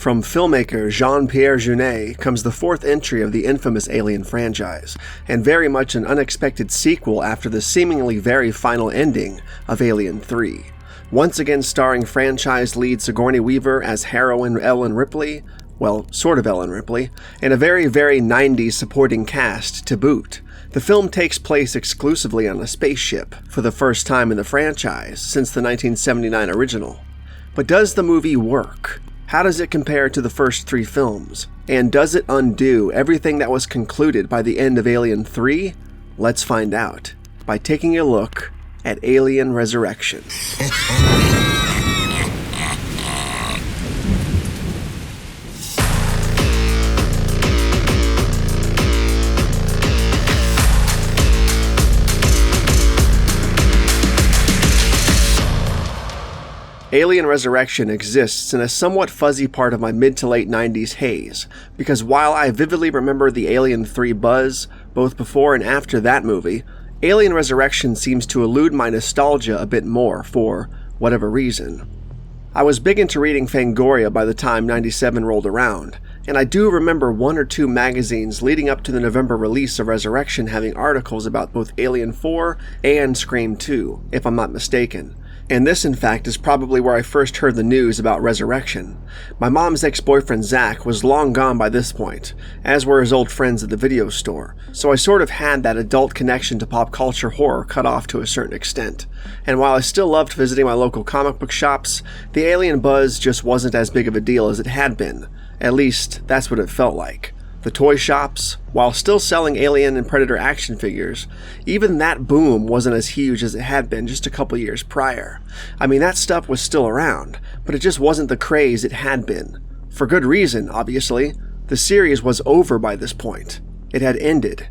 From filmmaker Jean-Pierre Jeunet comes the fourth entry of the infamous Alien franchise, and very much an unexpected sequel after the seemingly very final ending of Alien 3. Once again starring franchise lead Sigourney Weaver as heroine Ellen Ripley, well, sort of Ellen Ripley, and a very 90s supporting cast to boot. The film takes place exclusively on a spaceship, for the first time in the franchise since the 1979 original. But does the movie work? How does it compare to the first three films? And does it undo everything that was concluded by the end of Alien 3? Let's find out by taking a look at Alien Resurrection. Alien Resurrection exists in a somewhat fuzzy part of my mid to late 90s haze, because while I vividly remember the Alien 3 buzz, both before and after that movie, Alien Resurrection seems to elude my nostalgia a bit more for whatever reason. I was big into reading Fangoria by the time 97 rolled around, and I do remember one or two magazines leading up to the November release of Resurrection having articles about both Alien 4 and Scream 2, if I'm not mistaken. And this, in fact, is probably where I first heard the news about Resurrection. My mom's ex-boyfriend Zach was long gone by this point, as were his old friends at the video store, so I sort of had that adult connection to pop culture horror cut off to a certain extent. And while I still loved visiting my local comic book shops, the Alien buzz just wasn't as big of a deal as it had been. At least, that's what it felt like. The toy shops, while still selling Alien and Predator action figures, even that boom wasn't as huge as it had been just a couple years prior. I mean, that stuff was still around, but it just wasn't the craze it had been. For good reason, obviously. The series was over by this point. It had ended.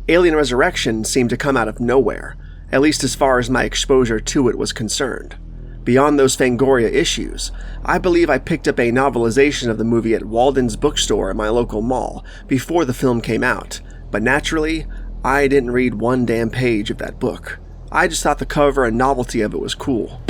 Alien Resurrection seemed to come out of nowhere, at least as far as my exposure to it was concerned. Beyond those Fangoria issues, I believe I picked up a novelization of the movie at Walden's bookstore at my local mall before the film came out, but naturally, I didn't read one damn page of that book. I just thought the cover and novelty of it was cool.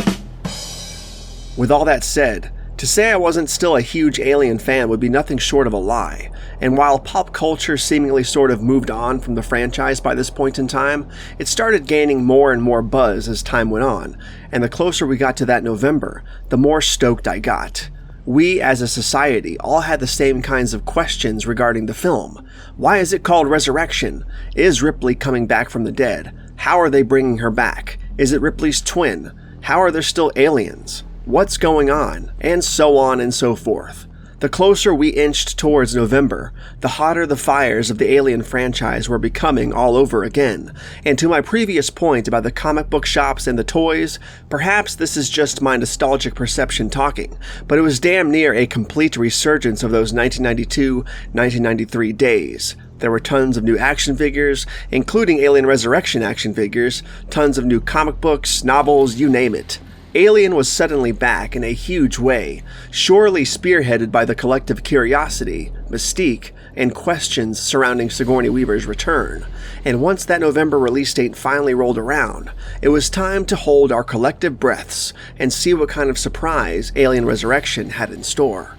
With all that said, to say I wasn't still a huge Alien fan would be nothing short of a lie, and while pop culture seemingly sort of moved on from the franchise by this point in time, it started gaining more and more buzz as time went on, and the closer we got to that November, the more stoked I got. We, as a society, all had the same kinds of questions regarding the film. Why is it called Resurrection? Is Ripley coming back from the dead? How are they bringing her back? Is it Ripley's twin? How are there still aliens? What's going on? And so on and so forth. The closer we inched towards November, the hotter the fires of the Alien franchise were becoming all over again. And to my previous point about the comic book shops and the toys, perhaps this is just my nostalgic perception talking, but it was damn near a complete resurgence of those 1992-1993 days. There were tons of new action figures, including Alien Resurrection action figures, tons of new comic books, novels, you name it. Alien was suddenly back in a huge way, surely spearheaded by the collective curiosity, mystique, and questions surrounding Sigourney Weaver's return. And once that November release date finally rolled around, it was time to hold our collective breaths and see what kind of surprise Alien Resurrection had in store.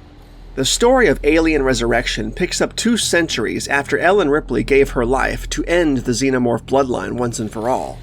The story of Alien Resurrection picks up 2 centuries after Ellen Ripley gave her life to end the Xenomorph bloodline once and for all.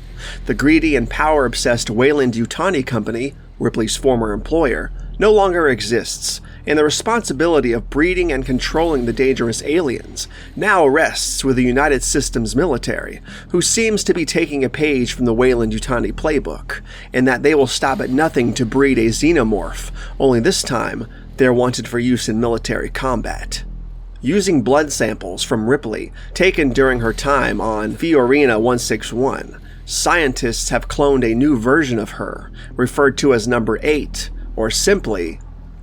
The greedy and power-obsessed Weyland-Yutani Company, Ripley's former employer, no longer exists, and the responsibility of breeding and controlling the dangerous aliens now rests with the United Systems military, who seems to be taking a page from the Weyland-Yutani playbook, in that they will stop at nothing to breed a Xenomorph, only this time they're wanted for use in military combat. Using blood samples from Ripley taken during her time on Fiorina 161, scientists have cloned a new version of her, referred to as number 8, or simply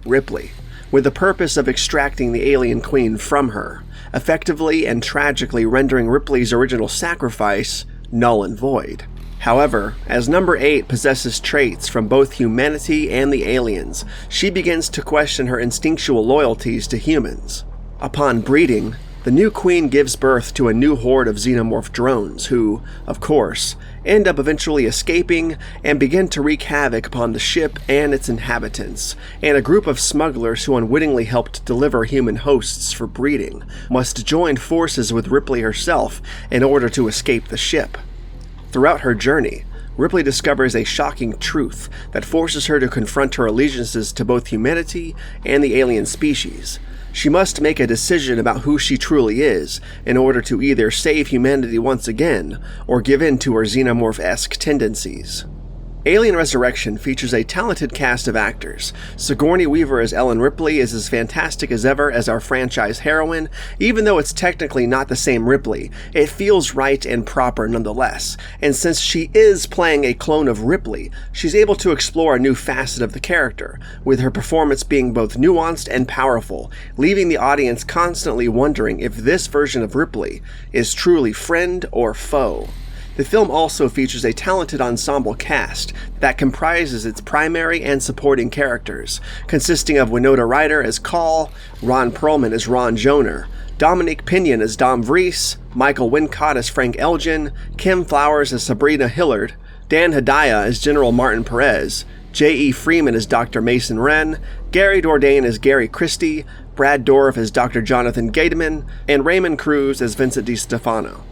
Ripley, with the purpose of extracting the alien queen from her, effectively and tragically rendering Ripley's original sacrifice null and void. However, as number 8 possesses traits from both humanity and the aliens, she begins to question her instinctual loyalties to humans. Upon breeding, The new queen gives birth to a new horde of xenomorph drones who, of course, end up eventually escaping and begin to wreak havoc upon the ship and its inhabitants, and a group of smugglers who unwittingly helped deliver human hosts for breeding must join forces with Ripley herself in order to escape the ship. Throughout her journey, Ripley discovers a shocking truth that forces her to confront her allegiances to both humanity and the alien species. She must make a decision about who she truly is in order to either save humanity once again or give in to her xenomorph-esque tendencies. Alien Resurrection features a talented cast of actors. Sigourney Weaver as Ellen Ripley is as fantastic as ever as our franchise heroine. Even though it's technically not the same Ripley, it feels right and proper nonetheless, and since she is playing a clone of Ripley, she's able to explore a new facet of the character, with her performance being both nuanced and powerful, leaving the audience constantly wondering if this version of Ripley is truly friend or foe. The film also features a talented ensemble cast that comprises its primary and supporting characters, consisting of Winona Ryder as Call, Ron Perlman as Ron Joner, Dominique Pinion as Dom Vries, Michael Wincott as Frank Elgin, Kim Flowers as Sabrina Hillard, Dan Hedaya as General Martin Perez, J.E. Freeman as Dr. Mason Wren, Gary Dordain as Gary Christie, Brad Dourif as Dr. Jonathan Gateman, and Raymond Cruz as Vincent DiStefano.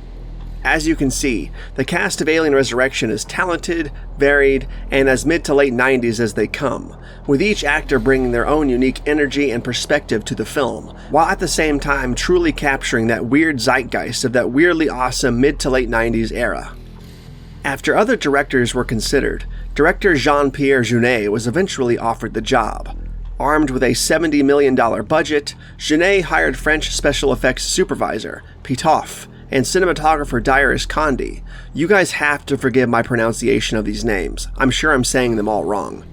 As you can see, the cast of Alien Resurrection is talented, varied, and as mid to late 90s as they come, with each actor bringing their own unique energy and perspective to the film, while at the same time truly capturing that weird zeitgeist of that weirdly awesome mid to late 90s era. After other directors were considered, director Jean-Pierre Jeunet was eventually offered the job. Armed with a $70 million budget, Jeunet hired French special effects supervisor, Pitoff, and cinematographer Darius Condi. You guys have to forgive my pronunciation of these names. I'm sure I'm saying them all wrong.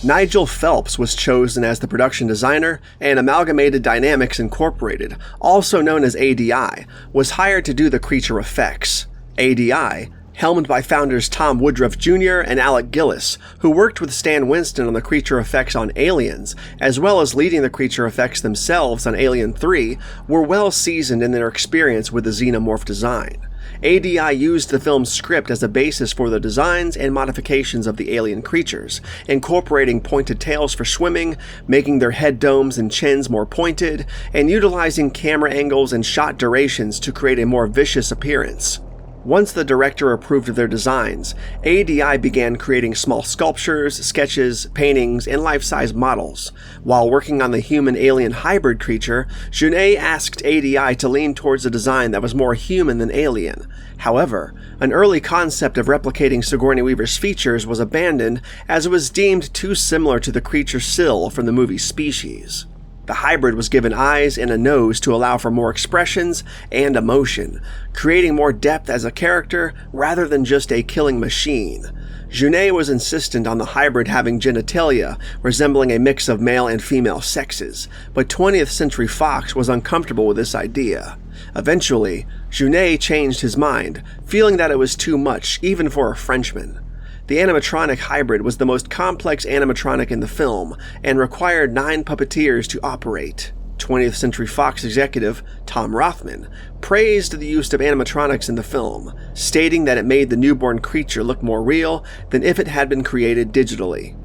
Nigel Phelps was chosen as the production designer, and Amalgamated Dynamics Incorporated, also known as ADI, was hired to do the creature effects. ADI, helmed by founders Tom Woodruff Jr. and Alec Gillis, who worked with Stan Winston on the creature effects on Aliens, as well as leading the creature effects themselves on Alien 3, were well seasoned in their experience with the xenomorph design. ADI used the film's script as a basis for the designs and modifications of the alien creatures, incorporating pointed tails for swimming, making their head domes and chins more pointed, and utilizing camera angles and shot durations to create a more vicious appearance. Once the director approved of their designs, ADI began creating small sculptures, sketches, paintings, and life-size models. While working on the human-alien hybrid creature, Jeunet asked ADI to lean towards a design that was more human than alien. However, an early concept of replicating Sigourney Weaver's features was abandoned as it was deemed too similar to the creature Syl from the movie Species. The hybrid was given eyes and a nose to allow for more expressions and emotion, creating more depth as a character rather than just a killing machine. Jeunet was insistent on the hybrid having genitalia resembling a mix of male and female sexes, but 20th Century Fox was uncomfortable with this idea. Eventually, Jeunet changed his mind, feeling that it was too much even for a Frenchman. The animatronic hybrid was the most complex animatronic in the film and required 9 puppeteers to operate. 20th Century Fox executive Tom Rothman praised the use of animatronics in the film, stating that it made the newborn creature look more real than if it had been created digitally.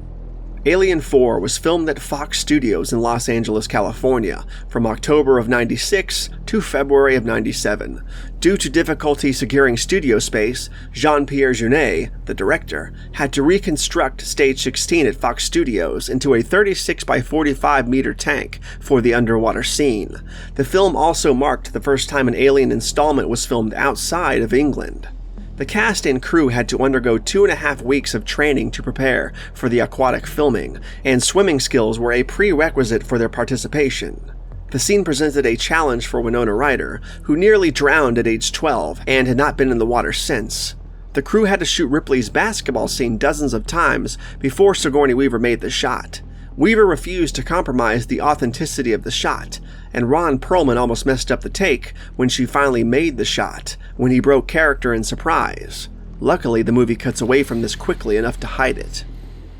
Alien 4 was filmed at Fox Studios in Los Angeles, California, from October of '96 to February of '97. Due to difficulty securing studio space, Jean-Pierre Jeunet, the director, had to reconstruct Stage 16 at Fox Studios into a 36 by 45 meter tank for the underwater scene. The film also marked the first time an Alien installment was filmed outside of England. The cast and crew had to undergo 2.5 weeks of training to prepare for the aquatic filming, and swimming skills were a prerequisite for their participation. The scene presented a challenge for Winona Ryder, who nearly drowned at age 12 and had not been in the water since. The crew had to shoot Ripley's basketball scene dozens of times before Sigourney Weaver made the shot. Weaver refused to compromise the authenticity of the shot, and Ron Perlman almost messed up the take when she finally made the shot, when he broke character in surprise. Luckily, the movie cuts away from this quickly enough to hide it.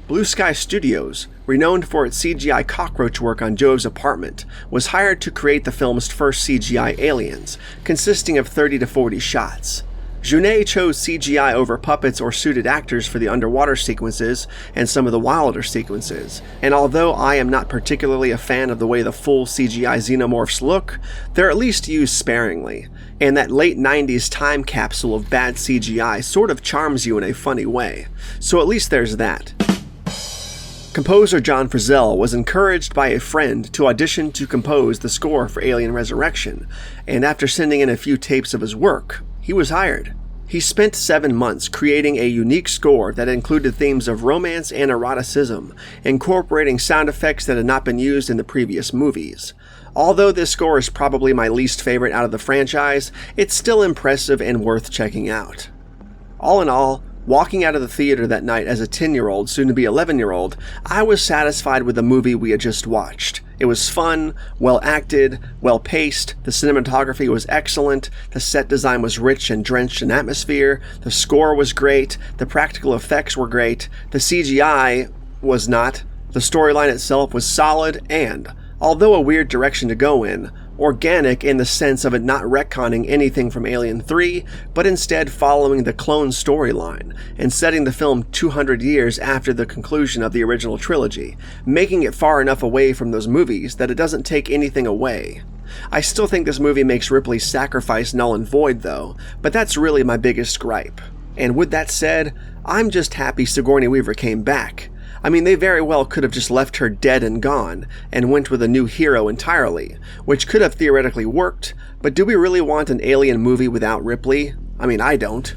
Blue Sky Studios, renowned for its CGI cockroach work on Joe's apartment, was hired to create the film's first CGI aliens, consisting of 30 to 40 shots. Jeunet chose CGI over puppets or suited actors for the underwater sequences and some of the wilder sequences, and although I am not particularly a fan of the way the full CGI Xenomorphs look, they're at least used sparingly, and that late 90s time capsule of bad CGI sort of charms you in a funny way, so at least there's that. Composer John Frizzell was encouraged by a friend to audition to compose the score for Alien Resurrection, and after sending in a few tapes of his work, he was hired. He spent 7 months creating a unique score that included themes of romance and eroticism, incorporating sound effects that had not been used in the previous movies. Although this score is probably my least favorite out of the franchise, it's still impressive and worth checking out. All in all, walking out of the theater that night as a 10-year-old, soon-to-be 11-year-old, I was satisfied with the movie we had just watched. It was fun, well-acted, well-paced, the cinematography was excellent, the set design was rich and drenched in atmosphere, the score was great, the practical effects were great, the CGI was not, the storyline itself was solid, and, although a weird direction to go in, organic in the sense of it not retconning anything from Alien 3, but instead following the clone storyline, and setting the film 200 years after the conclusion of the original trilogy, making it far enough away from those movies that it doesn't take anything away. I still think this movie makes Ripley's sacrifice null and void though, but that's really my biggest gripe. And with that said, I'm just happy Sigourney Weaver came back. I mean, they very well could have just left her dead and gone, and went with a new hero entirely, which could have theoretically worked, but do we really want an Alien movie without Ripley? I mean, I don't.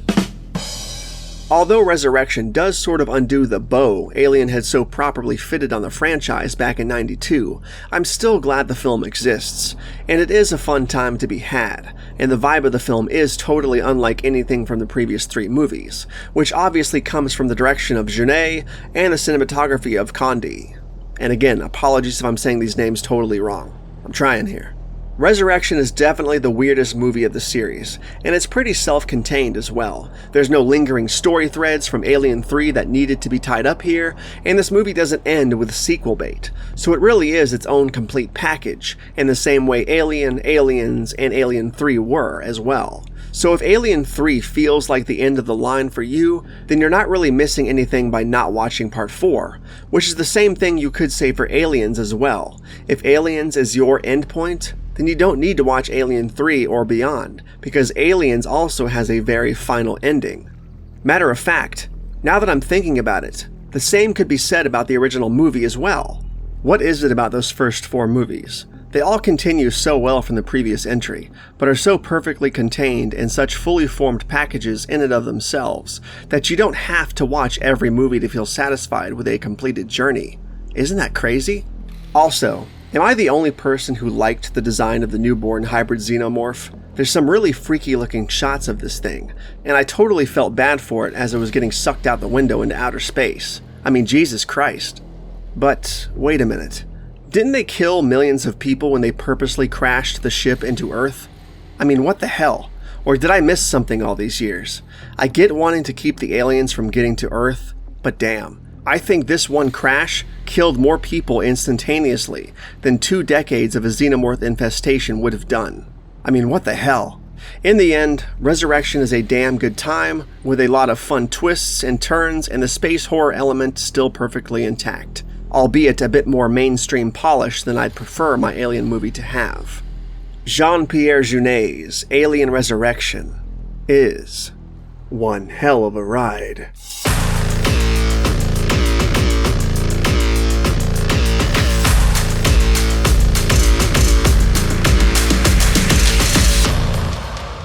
Although Resurrection does sort of undo the bow Alien had so properly fitted on the franchise back in '92, I'm still glad the film exists, and it is a fun time to be had, and the vibe of the film is totally unlike anything from the previous 3 movies, which obviously comes from the direction of Jeunet and the cinematography of Condi. And again, apologies if I'm saying these names totally wrong. I'm trying here. Resurrection is definitely the weirdest movie of the series, and it's pretty self-contained as well. There's no lingering story threads from Alien 3 that needed to be tied up here, and this movie doesn't end with sequel bait, so it really is its own complete package, in the same way Alien, Aliens, and Alien 3 were as well. So if Alien 3 feels like the end of the line for you, then you're not really missing anything by not watching Part 4, which is the same thing you could say for Aliens as well. If Aliens is your endpoint, then you don't need to watch Alien 3 or beyond, because Aliens also has a very final ending. Matter of fact, now that I'm thinking about it, the same could be said about the original movie as well. What is it about those first 4 movies? They all continue so well from the previous entry, but are so perfectly contained in such fully formed packages in and of themselves, that you don't have to watch every movie to feel satisfied with a completed journey. Isn't that crazy? Also, am I the only person who liked the design of the newborn hybrid Xenomorph? There's some really freaky looking shots of this thing, and I totally felt bad for it as it was getting sucked out the window into outer space. I mean, Jesus Christ. But, wait a minute. Didn't they kill millions of people when they purposely crashed the ship into Earth? I mean, what the hell? Or did I miss something all these years? I get wanting to keep the aliens from getting to Earth, but damn. I think this one crash killed more people instantaneously than 2 decades of a xenomorph infestation would have done. I mean, what the hell? In the end, Resurrection is a damn good time, with a lot of fun twists and turns, and the space horror element still perfectly intact, albeit a bit more mainstream polish than I'd prefer my Alien movie to have. Jean-Pierre Jeunet's Alien Resurrection is one hell of a ride.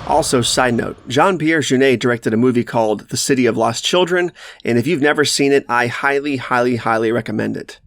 Also, side note, Jean-Pierre Jeunet directed a movie called The City of Lost Children, and if you've never seen it, I highly, highly, highly recommend it.